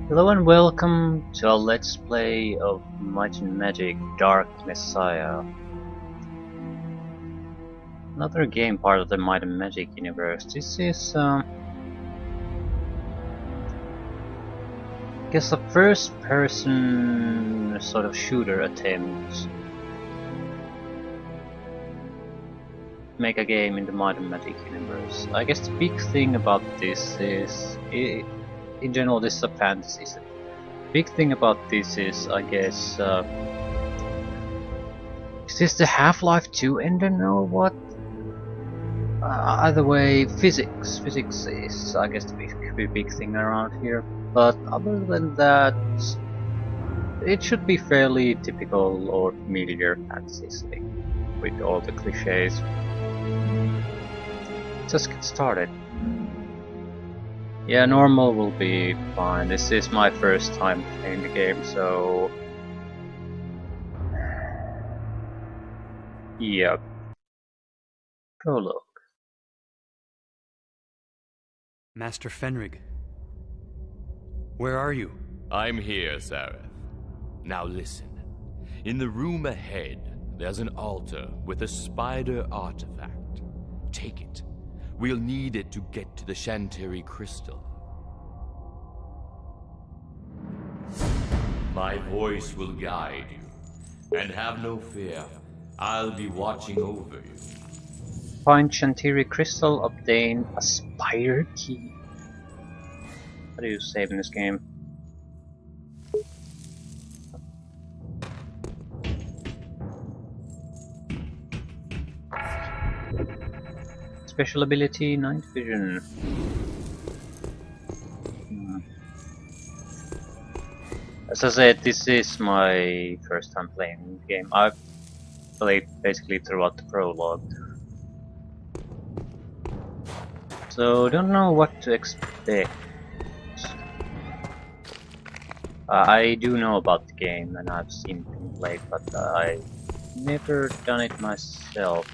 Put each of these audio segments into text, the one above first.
Hello and welcome to a Let's Play of Might and Magic Dark Messiah. Another game part of the Might and Magic universe. This is, I guess, a first-person sort of shooter attempt. Make a game in the Might and Magic universe. I guess the big thing about this is, in general, this is a fantasy set. Big thing about this is, I guess, is this the Half-Life 2 engine or what? Either way, physics. Physics is, I guess, the big thing around here. But other than that, it should be fairly typical or familiar fantasy setting with all the cliches. Just get started. Yeah, normal will be fine. This is my first time playing the game, so... Yep. Prologue. Master Fenrig, where are you? I'm here, Sareth. Now listen. In the room ahead, there's an altar with a spider artifact. Take it. We'll need it to get to the Shantiri crystal. My voice will guide you. And have no fear, I'll be watching over you. Find Shantiri crystal, obtain a spider key. How do you save in this game? Special ability, night vision. As I said, this is my first time playing the game. I've played basically throughout the prologue. So don't know what to expect. I do know about the game and I've seen it played, but I've never done it myself.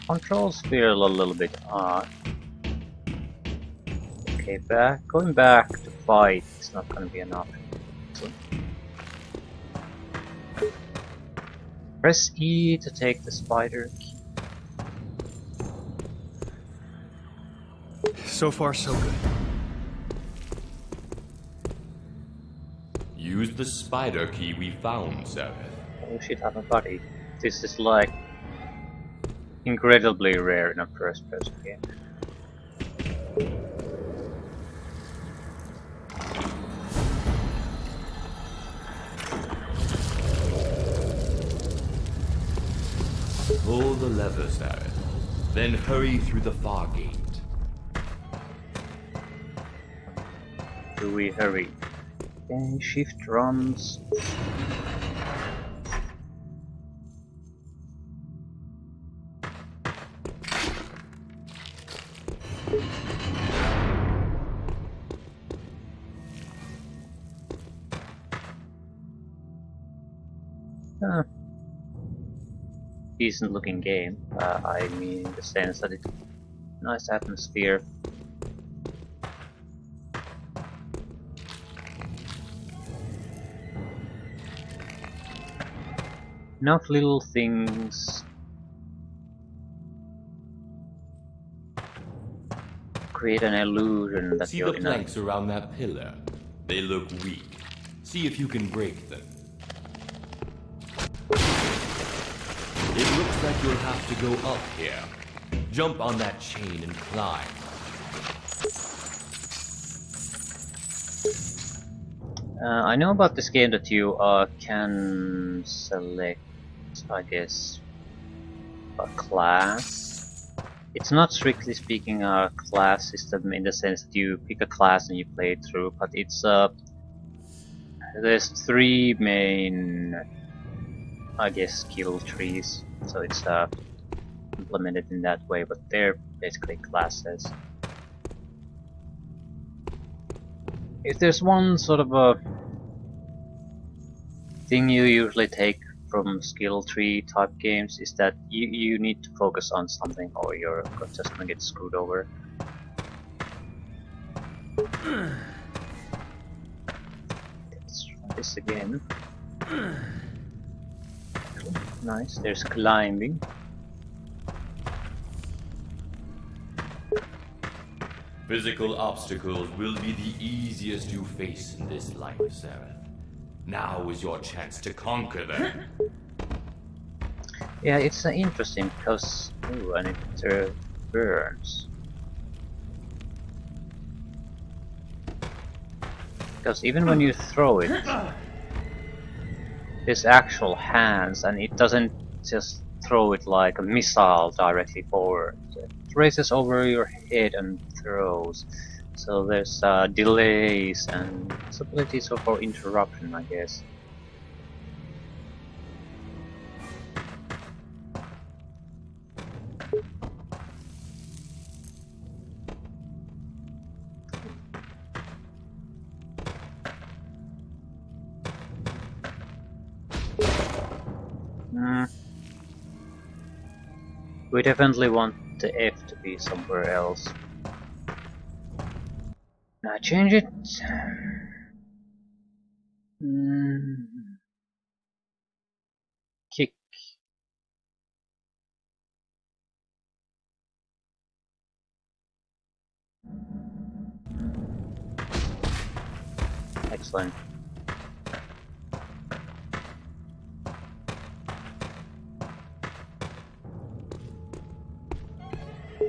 Controls feel a little bit odd. Okay, going back to fight is not gonna be enough. So press E to take the spider key. So far, so good. Use the spider key we found, Sareth. Oh shit, I have a buddy. This is like incredibly rare in a first-person game. Pull the lever, Sareth. Then hurry through the far gate. Do we hurry? Okay, shift runs. Decent looking game. I mean, in the sense that it's nice atmosphere. Enough little things create an illusion that See you're the in a... planks around that pillar? They look weak. See if you can break them. It looks like you'll have to go up here. Jump on that chain and climb. I know about this game that you can select, I guess, a class. It's not strictly speaking a class system in the sense that you pick a class and you play it through, but it's there's three main, I guess, skill trees, so it's implemented in that way, but they're basically classes. If there's one sort of a thing you usually take from skill tree type games is that you need to focus on something or you're just gonna get screwed over. this again. Nice, there's climbing. Physical obstacles will be the easiest you face in this life, Sarah. Now is your chance to conquer them. Yeah, it's interesting because... Ooh, and it burns. Because even when you throw it, there's actual hands, and it doesn't just throw it like a missile directly forward. It races over your head and throws. So there's delays and possibilities for interruption, I guess. We definitely want the F to be somewhere else. Now change it. Kick. Excellent.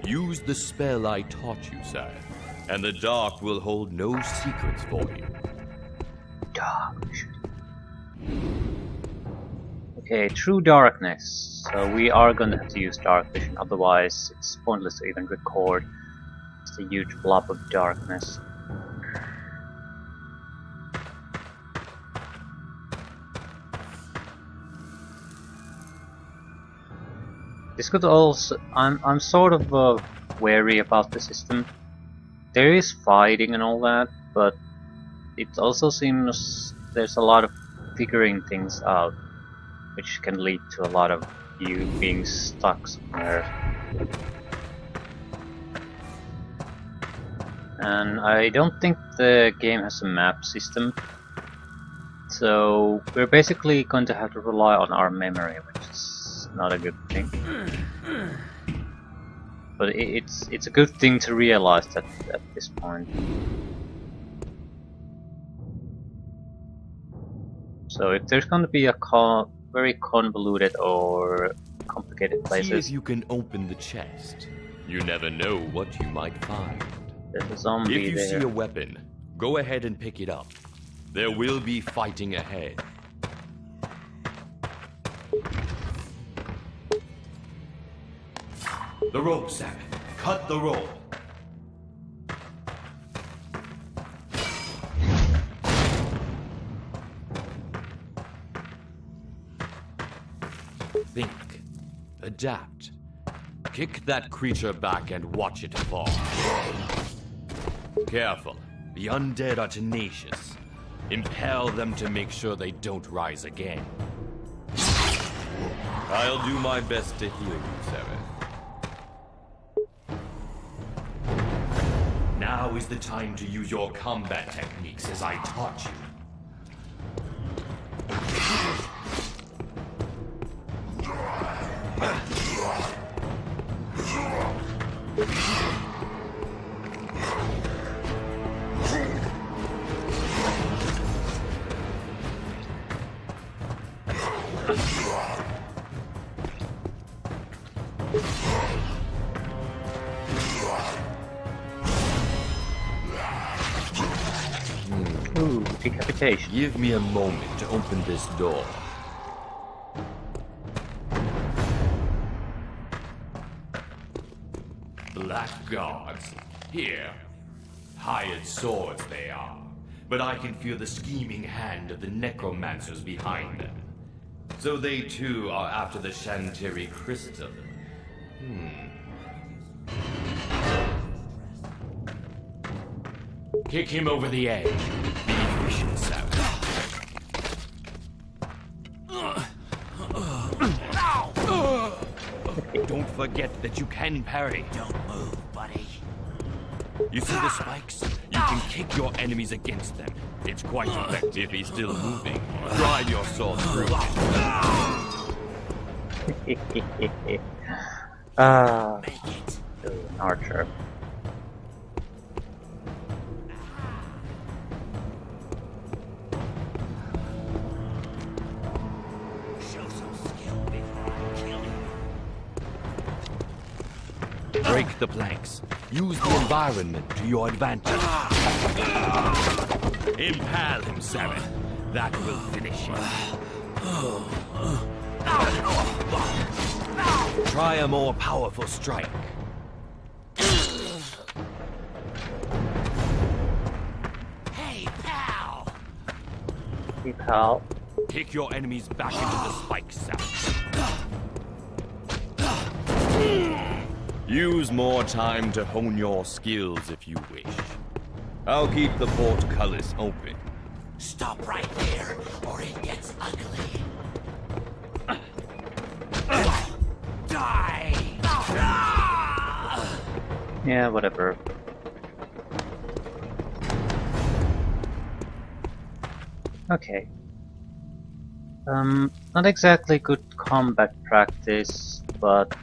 Use the spell I taught you, sir, and the dark will hold no secrets for you. Dark vision. Okay, true darkness. So we are gonna have to use dark vision, otherwise it's pointless to even record. It's a huge blob of darkness. This could also... I'm sort of wary about the system. There is fighting and all that, but it also seems there's a lot of figuring things out, which can lead to a lot of you being stuck somewhere. And I don't think the game has a map system, so we're basically going to have to rely on our memory, which is not a good thing. But it's a good thing to realize that at this point. So if there's going to be a very convoluted or complicated places, see if you can open the chest. You never know what you might find. There's a zombie If you there. see a weapon, go ahead and pick it up. There will be fighting ahead. The rope, Sam. Cut the rope. Think. Adapt. Kick that creature back and watch it fall. Careful. The undead are tenacious. Impel them to make sure they don't rise again. I'll do my best to heal you, Sarah. Now is the time to use your combat techniques as I taught you. Ooh, decapitation. Give me a moment to open this door. Blackguards. Here. Hired swords they are. But I can feel the scheming hand of the necromancers behind them. So they too are after the Shantiri crystal. Kick him over the edge. Be efficient, Sarah. Don't forget that you can parry. Don't move, buddy. You see the spikes? You can kick your enemies against them. It's quite effective if he's still moving. Drive your sword through it. Ah, an archer. Break the planks. Use the environment to your advantage. Impale him, Sareth. That will finish him. Try a more powerful strike. Hey, pal! Hey, pal. Kick your enemies back into the spike cell. Use more time to hone your skills if you wish. I'll keep the portcullis open. Stop right there, or it gets ugly. Die! Yeah, whatever. Okay. Not exactly good combat practice, but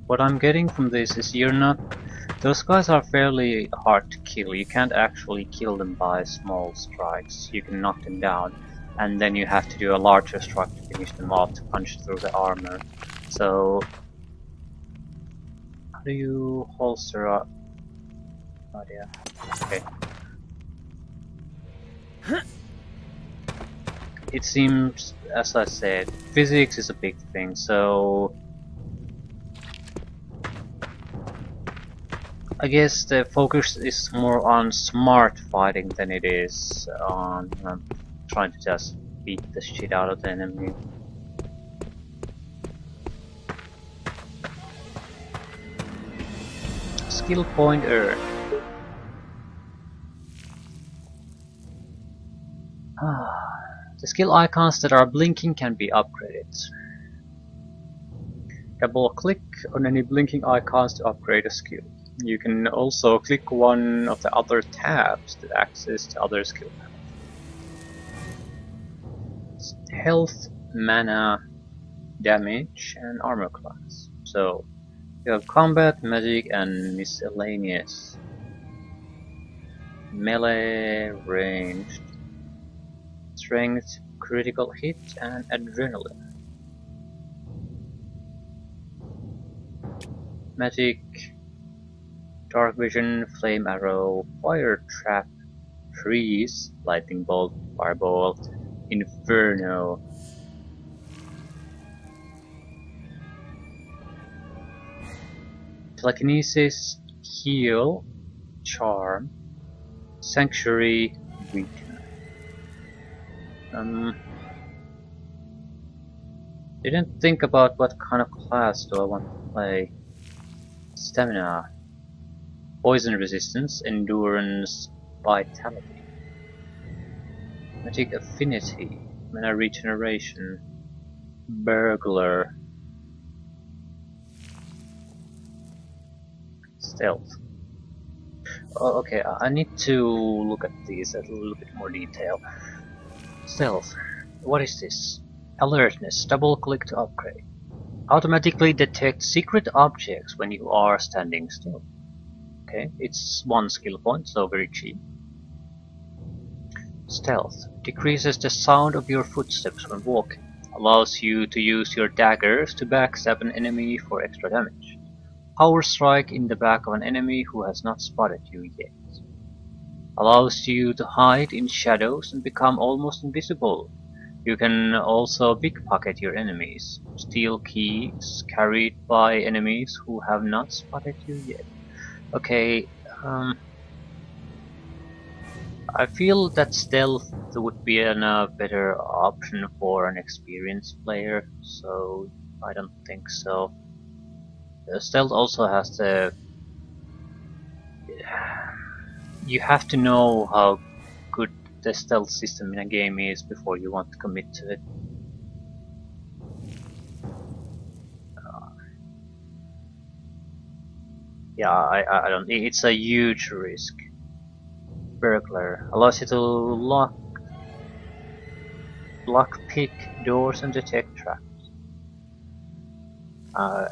what I'm getting from this is those guys are fairly hard to kill. You can't actually kill them by small strikes. You can knock them down, and then you have to do a larger strike to finish them off, to punch through the armor. So, how do you holster up? Oh yeah. Okay. It seems, as I said, physics is a big thing, so I guess the focus is more on smart fighting than it is on trying to just beat the shit out of the enemy. Skill point earned. The skill icons that are blinking can be upgraded. Double click on any blinking icons to upgrade a skill. You can also click one of the other tabs to access the other skill path. Health, mana, damage, and armor class. So you have combat, magic, and miscellaneous. Melee, ranged, strength, critical hit, and adrenaline. Magic, dark vision, flame arrow, fire trap, freeze, lightning bolt, fireball, inferno. Telekinesis, heal, charm, sanctuary, weaken. Didn't think about what kind of class do I want to play. Stamina, poison resistance, endurance, vitality, magic affinity, mana regeneration, burglar, stealth. Oh, okay, I need to look at these at a little bit more detail. Stealth. What is this? Alertness. Double click to upgrade. Automatically detect secret objects when you are standing still. Okay, it's one skill point, so very cheap. Stealth. Decreases the sound of your footsteps when walking. Allows you to use your daggers to backstab an enemy for extra damage. Power strike in the back of an enemy who has not spotted you yet. Allows you to hide in shadows and become almost invisible. You can also pickpocket your enemies, steal keys carried by enemies who have not spotted you yet. Okay, I feel that stealth would be a better option for an experienced player, so I don't think so. Stealth also has the... You have to know how good the stealth system in a game is before you want to commit to it. Yeah, I don't. It's a huge risk. Burglar allows you to lock pick doors and detect traps. I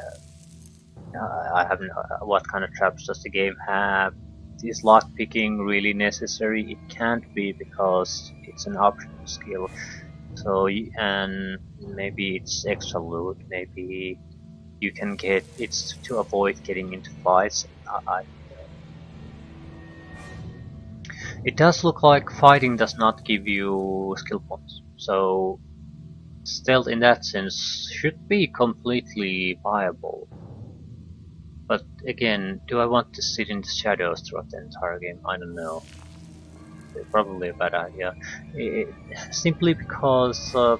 have no, what kind of traps does the game have? Is lock picking really necessary? It can't be because it's an optional skill. So and maybe it's extra loot. Maybe you can get it's to avoid getting into fights. It does look like fighting does not give you skill points, so stealth in that sense should be completely viable. But again, do I want to sit in the shadows throughout the entire game? I don't know. Probably a bad idea. Simply because the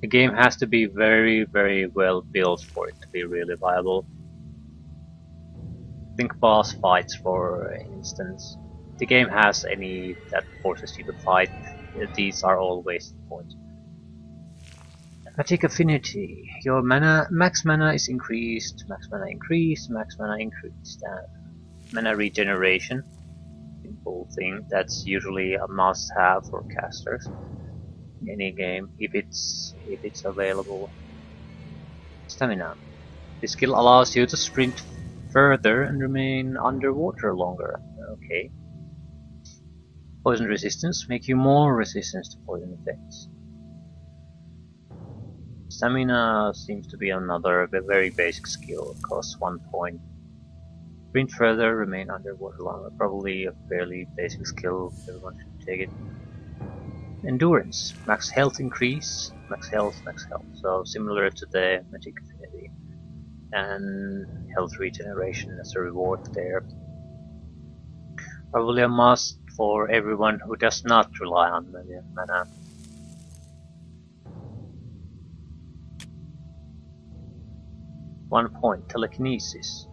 game has to be very, very well built for it to be really viable. Think boss fights, for instance. If the game has any that forces you to fight, these are all wasted points. Magic affinity. Your max mana is increased, max mana increased, max mana increased, and mana regeneration. Simple thing. That's usually a must-have for casters in any game if it's available. Stamina. This skill allows you to sprint further and remain underwater longer. Okay. Poison resistance. Make you more resistant to poison effects. Stamina seems to be another very basic skill. It costs 1 point. Sprint further, remain underwater longer. Probably a fairly basic skill. Everyone should take it. Endurance. Max health increase. Max health, max health. So similar to the magic affinity. And health regeneration as a reward there. Probably a must for everyone who does not rely on mana. One point, telekinesis.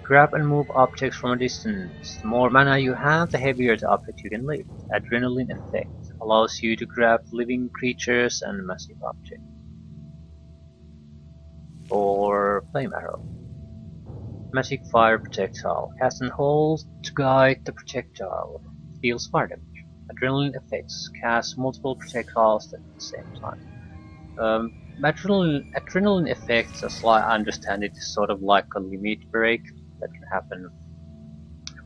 Grab and move objects from a distance. The more mana you have, the heavier the object you can lift. Adrenaline effect allows you to grab living creatures and massive objects. Or flame arrow. Magic fire projectile. Cast and hold to guide the projectile. Deals fire damage. Adrenaline effects. Cast multiple projectiles at the same time. Adrenaline effects, as I understand it, is sort of like a limit break that can happen.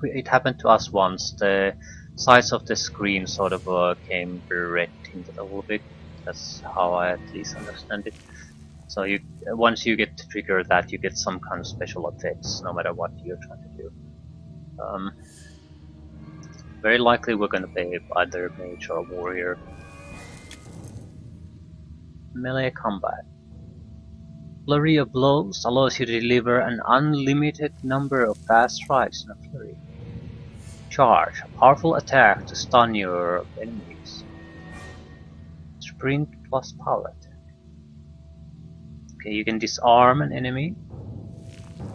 It happened to us once. The sides of the screen sort of came red tinted a little bit. That's how I at least understand it. So once you get to trigger that, you get some kind of special effects, no matter what you're trying to do. Very likely we're going to play either mage or warrior. Melee combat. Flurry of blows allows you to deliver an unlimited number of fast strikes in a flurry. Charge, a powerful attack to stun your enemies. Sprint plus power attack. Okay, you can disarm an enemy.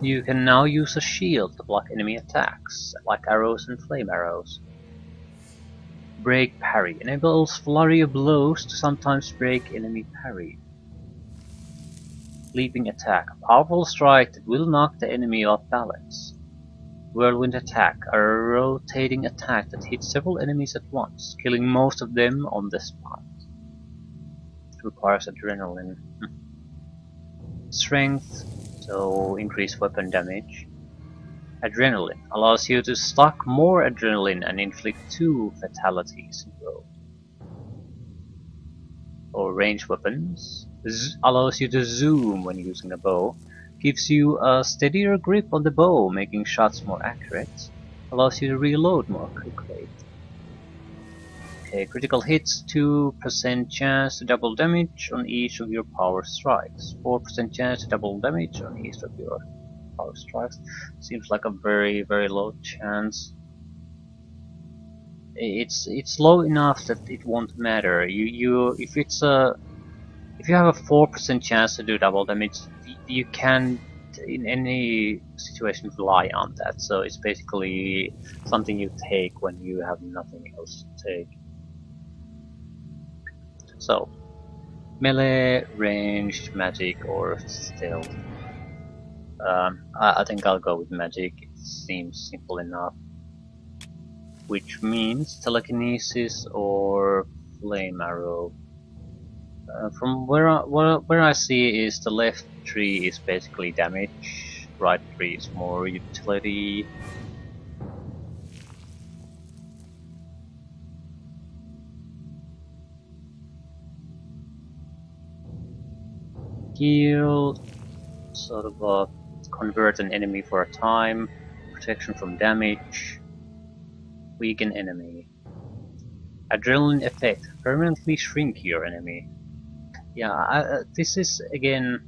You can now use a shield to block enemy attacks, like arrows and flame arrows. Break parry enables flurry of blows to sometimes break enemy parry. Leaping attack, a powerful strike that will knock the enemy off balance. Whirlwind attack, a rotating attack that hits several enemies at once, killing most of them on the spot. It requires adrenaline. Strength, so increased weapon damage. Adrenaline allows you to stock more adrenaline and inflict 2 fatalities in a row. Or range weapons, allows you to zoom when using a bow, gives you a steadier grip on the bow, making shots more accurate, allows you to reload more quickly. Okay, critical hits, 2% chance to double damage on each of your power strikes, 4% chance to double damage on each of your power strikes. Seems like a very, very low chance. It's low enough that it won't matter. If you have a 4% chance to do double damage, you can in any situation rely on that. So it's basically something you take when you have nothing else to take. So, melee, ranged, magic, or stealth. I think I'll go with magic. It seems simple enough. Which means telekinesis or flame arrow. From where I see is the left tree is basically damage, right tree is more utility. Heal, sort of convert an enemy for a time, protection from damage, weaken enemy. Adrenaline effect, permanently shrink your enemy. Yeah, this is again,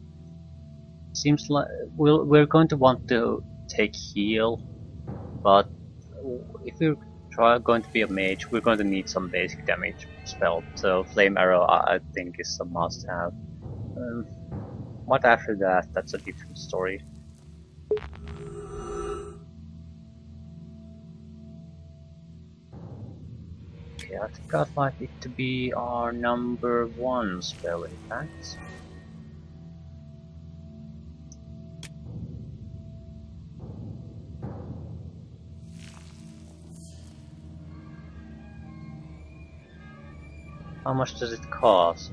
seems like we're going to want to take heal, but if we're going to be a mage, we're going to need some basic damage spell. So flame arrow, I think, is a must-have. What after that? That's a different story. Okay, I think I'd like it to be our number 1 spell, in fact. How much does it cost?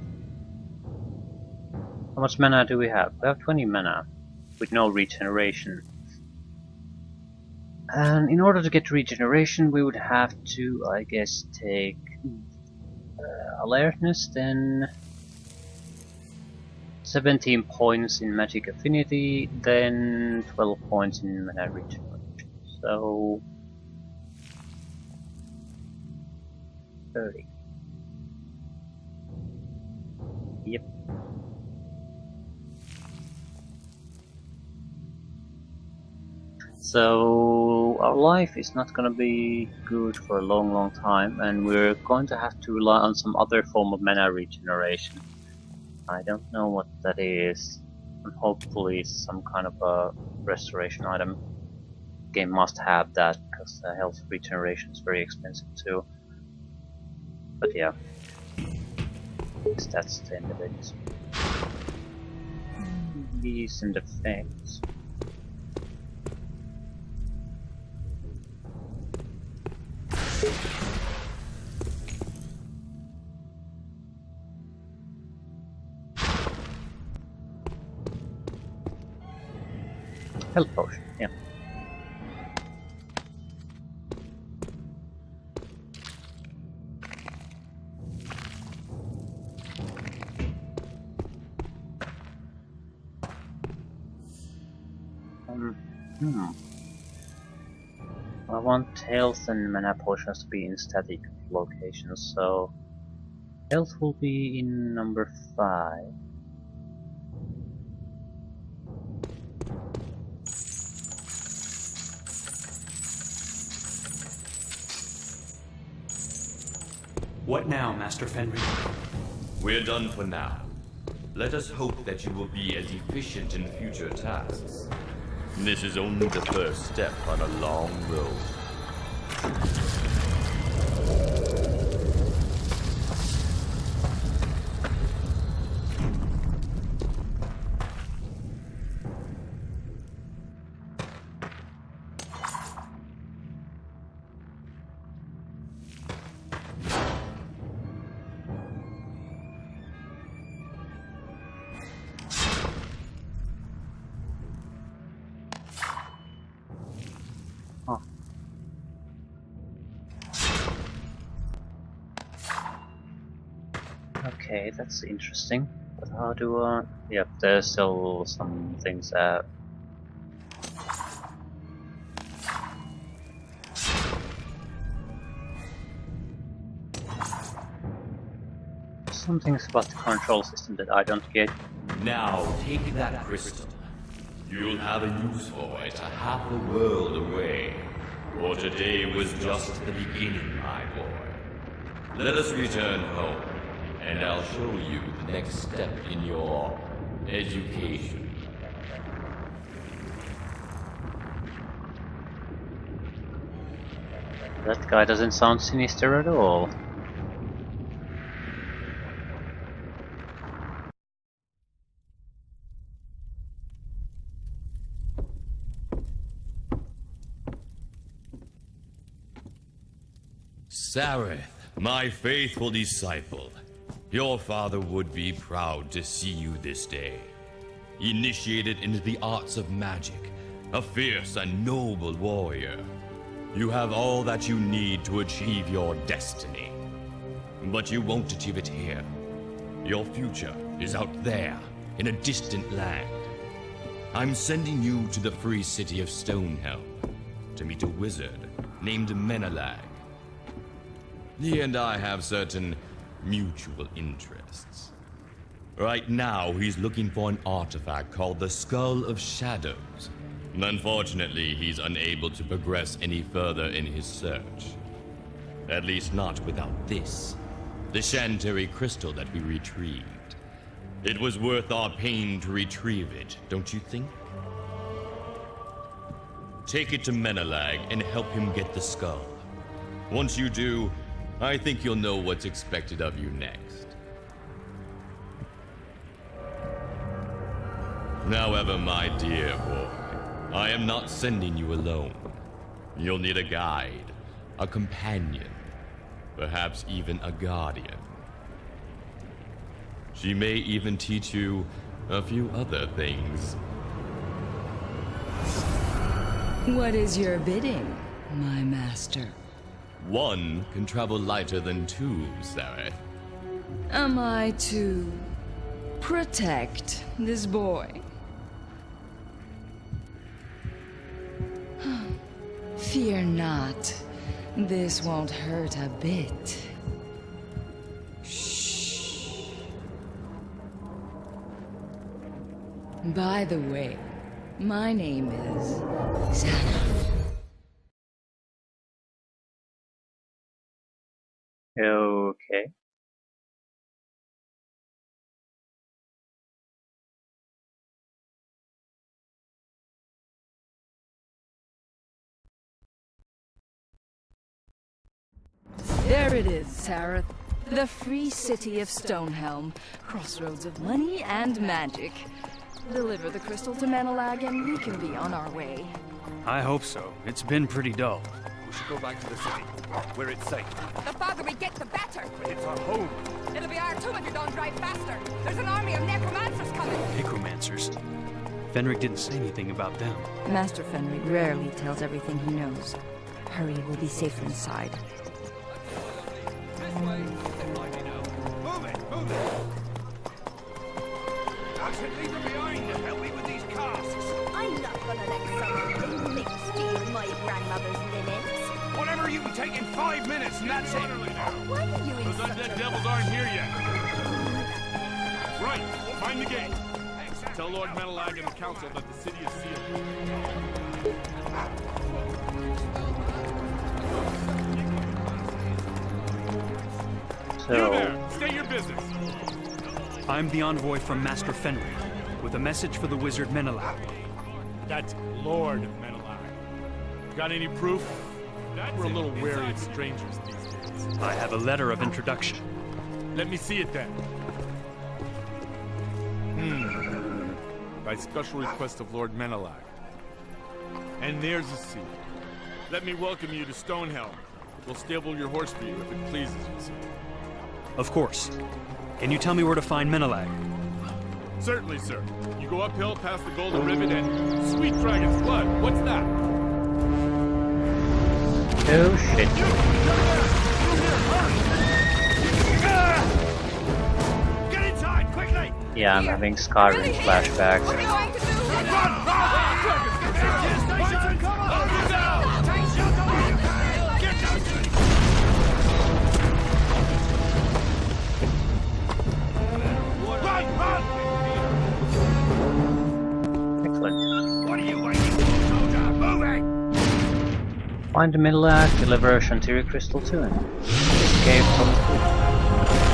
How much mana do we have? We have 20 mana, with no regeneration. And in order to get regeneration, we would have to, I guess, take alertness, then 17 points in magic affinity, then 12 points in mana regeneration. So 30. Yep. So our life is not gonna be good for a long time, and we're going to have to rely on some other form of mana regeneration. I don't know what that is, and hopefully it's some kind of a restoration item. Game must have that, because health regeneration is very expensive too. But yeah, that's the end of it. Decent effects. Health potion, yeah. I want health and mana potions to be in static locations, so health will be in number 5. What now, Master Fenrir? We're done for now. Let us hope that you will be as efficient in future tasks. This is only the first step on a long road. Okay, that's interesting. But how do I... Yep, there's still some things that... Some things about the control system that I don't get. Now take that crystal. You'll have a use for it a half a world away. For today was just the beginning, my boy. Let us return home, and I'll show you the next step in your education. That guy doesn't sound sinister at all. Sareth, my faithful disciple, your father would be proud to see you this day. Initiated into the arts of magic, a fierce and noble warrior. You have all that you need to achieve your destiny. But you won't achieve it here. Your future is out there, in a distant land. I'm sending you to the free city of Stonehelm to meet a wizard named Menelag. He and I have certain mutual interests. Right now, he's looking for an artifact called the Skull of Shadows. Unfortunately, he's unable to progress any further in his search. At least not without this, the Shanteri crystal that we retrieved. It was worth our pain to retrieve it, don't you think? Take it to Menelag and help him get the skull. Once you do, I think you'll know what's expected of you next. However, my dear boy, I am not sending you alone. You'll need a guide, a companion, perhaps even a guardian. She may even teach you a few other things. What is your bidding, my master? One can travel lighter than two, Sareth. Am I to protect this boy? Fear not. This won't hurt a bit. Shh. By the way, my name is Xanath. Okay. There it is, Sareth. The free city of Stonehelm. Crossroads of money and magic. Deliver the crystal to Menelag and we can be on our way. I hope so. It's been pretty dull. We should go back to the city, where it's safe. The farther we get, the better. It's our home. It'll be our too if you don't drive faster. There's an army of necromancers coming. Necromancers. Fenric didn't say anything about them. Master Fenric rarely tells everything he knows. Hurry, we'll be safer inside. Move it, move it! I said leave them behind to help me with these casks. I'm not gonna let some mix steal my grandmother's linens. Whatever, you can take in 5 minutes and that's it. Why are you in Those such undead a devils aren't here yet. Right, find the gate. Tell Lord Menelag and the council that the city is sealed. You So, there, stay your business. I'm the envoy from Master Fenric, with a message for the wizard Menelag. That's Lord Menelag. Got any proof? We're a little wary of strangers these days. I have a letter of introduction. Let me see it then. By special request of Lord Menelag. And there's a seal. Let me welcome you to Stonehelm. We'll stable your horse for you if it pleases you, sir. Of course. Can you tell me where to find Menelag? Certainly, sir. You go uphill past the Golden Rivet and... Sweet Dragon's Blood, what's that? oh shit. Get inside, quickly! Yeah, I'm having Skyrim What are flashbacks. you going to do? Excellent. What are you waiting for, soldier? Moving! Find the Menelag, deliver a Shanteri crystal to him. Escape from the